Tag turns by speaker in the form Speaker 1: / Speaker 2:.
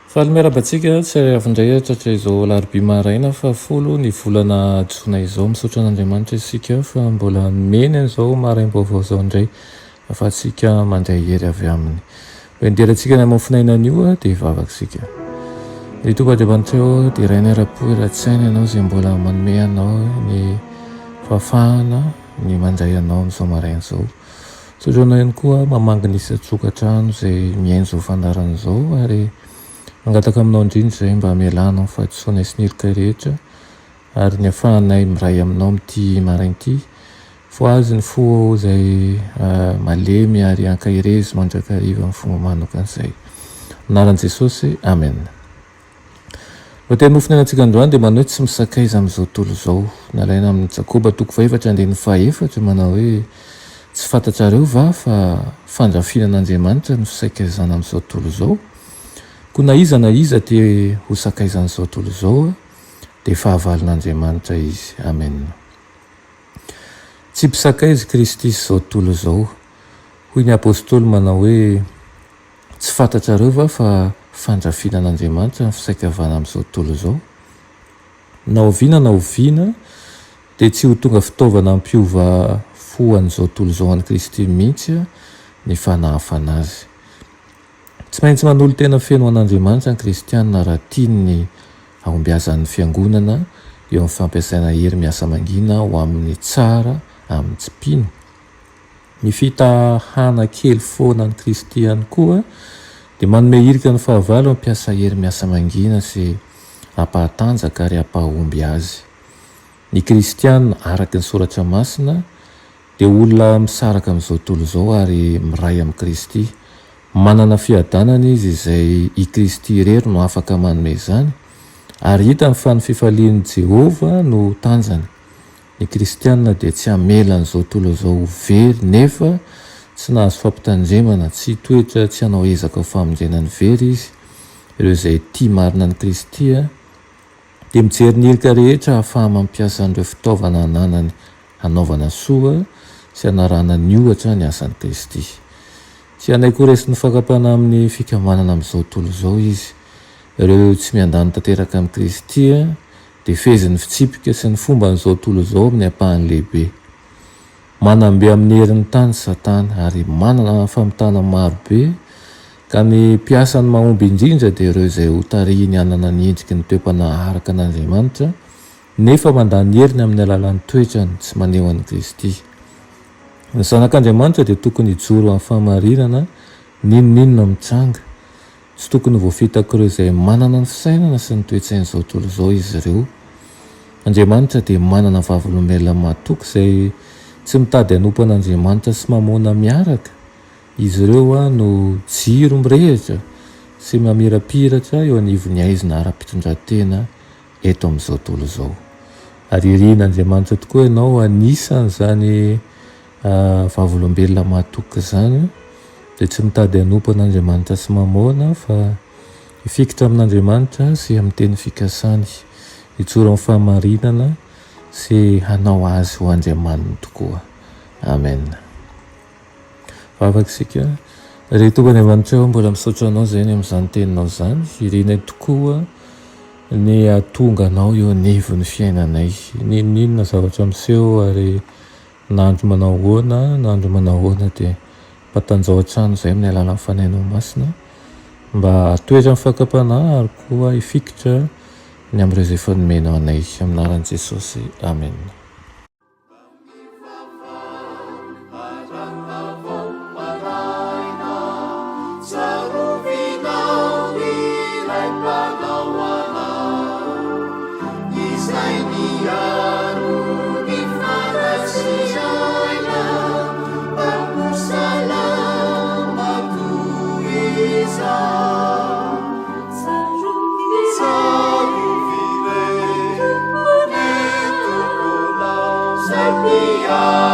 Speaker 1: Fahalmerabantsika tsy avindray tratra izao larobia maraina fa folo ny volana jona izao misaotra an'Andriamanitra isika fa mbola meny an'izao maraim-baovao izao indray afatsika mandray hery avy aminy. Hoenderantsika ny amafinainana io dia vavaksika. Ny tombaandriamanitra eo dia iray ny ara-po iratsaina ianao izay mbola manome anao ny fahafahana ny mandray anao amin'izao maraina izao. Misaotra anao ihany koa mamangina isa-tokantrano izay miain'izao fandaharana izao ary mangataka aminao indrindra izay mba mialanao fahatsoana sy nirika rehetra ary ny afahanay miray aminao amin'ity maraina ity fo azy ny fo izay malemy ary ankairezy mandrakariva amin'ny fomba manokana izay. Anaran'i Jesosy, amen. Teny mofinainantsika androany dia manao hoe tsy misakaiza amin'izao tontolo izao. Nalaina amin'ny Jakoba 4:4 manao hoe tsy fantatrareo va fa fandrafinan'Andriamanitra ny fisakaizana amin'izao tontolo izao. Koa na iza dia ho sakaizan'izao tontolo izao dia fahavalin'Andriamanitra izy. Amen. Tsy mpisakaizy Kristy izao tontolo izao. Hoy ny apôstôly manao hoe tsy fantatrareo va fa fandrafinan'Andriamanitra ny fisakavana amin'izao tontolo izao. Na oviana dia tsy ho tonga fitaovana ampiova fo an'izao tontolo izao an'i Kristy mihitsy ny fanahafana azy. Tsy maintsy manolo tena feno an'Andriamanitra ny kristianina raha tiany ahombiazan'ny fiangonana eo amin'ny fampiasaina hery miasa mangina ho amin'ny tsara amin'ny tsipiny. Ny fitahana kely foana ny Kristy ihany koa dia manome hirika ny fahavalo mampiasa hery miasa mangina sy hampahatanjaka ary hampahomby azy. Ny kristianina araka ny soratra masina dia olona misaraka amin'izao tontolo izao ary miray amin'ny Kristy. Manana fiadanana izy izay i Kristy irery no afaka manome izany ary hitany fa ny fifalian'i Jehova no tanjany. Ny kristianina dia tsy hamela an'izao tontolo izao very nefa tsy nahazo fampitandremana, tsy toetra tsy hanao ezaka ho famonjenany very izy. Ireo izay tia marina ny Kristy dia mijery ny hirika rehetra ahafaha mampiasa an'ireo fitaovana ananany hanaovana soa sy hanarana ny ohatra ny asan'i Kristy. Tsy hanay koresy ny fakapana amin'ny fikamanana amin'izao tontolo izao izy. Ireo tsy miandany tanteraka amin'ny Kristy dia fezin'ny fitsipika sy ny fomba n'izao tontolo izao amin'ny ampahany lehibe. Manambe amin'ny herin'ny tany Satana ary manana famitana marobe ka ny mpiasany mahomby indrindra dia ireo izay ho tarihiny hanana ny endriky ny toe-panaharaka an'Andriamanitra nefa mandany heriny amin'ny alalan'ny toetrany tsy maneho an'i Kristy. Ny zanak'Andriamanitra dia tokony hijoro amin'ny fahamarinana n'inona mitranga. Tsy tokony voafitaka ireo izay manana ny fisainana sy ny toe-tsain'izao tontolo izao izy ireo. Andriamanitra dia manana vavolombelona mahatoky izay tsy mitady hanompo an'Andriamanitra sy mamoana miaraka. Izy ireo no jiro mirehitra sy mamirapiratra eo anivon'ny aizina ara-pitondratena eto amin'izao tontolo izao. Ary irian'Andriamanitra tokoa ianao anisan'izany vavolombelona mahatoky izany dia tsy mitady hanompo an'Andriamanitra sy mamoana fa hifikitra amin'Andriamanitra sy amin'ny teny fikasany, hijoro amin'ny fahamarinana sy hanao azy ho andriamaniny tokoa. Amen. Vavaksika, ry tomban'Andriamanitra mbola misaotra anao izany amin'izany teninao izany, irianay tokoa ny ahatonga anao eo anivon'ny fiainanay. Ninona zavatra miseho ary nandro manao ahoana dia mpatanjao an-trano izay amin'ny alalan'ny fanainao masina mba hatoetra amin'ny fakapanahy ary koa hifikitra ny amin'ireo izay efa nomenao anay. Amin'ny anaran'i Jesosy, amen.
Speaker 2: Yeah.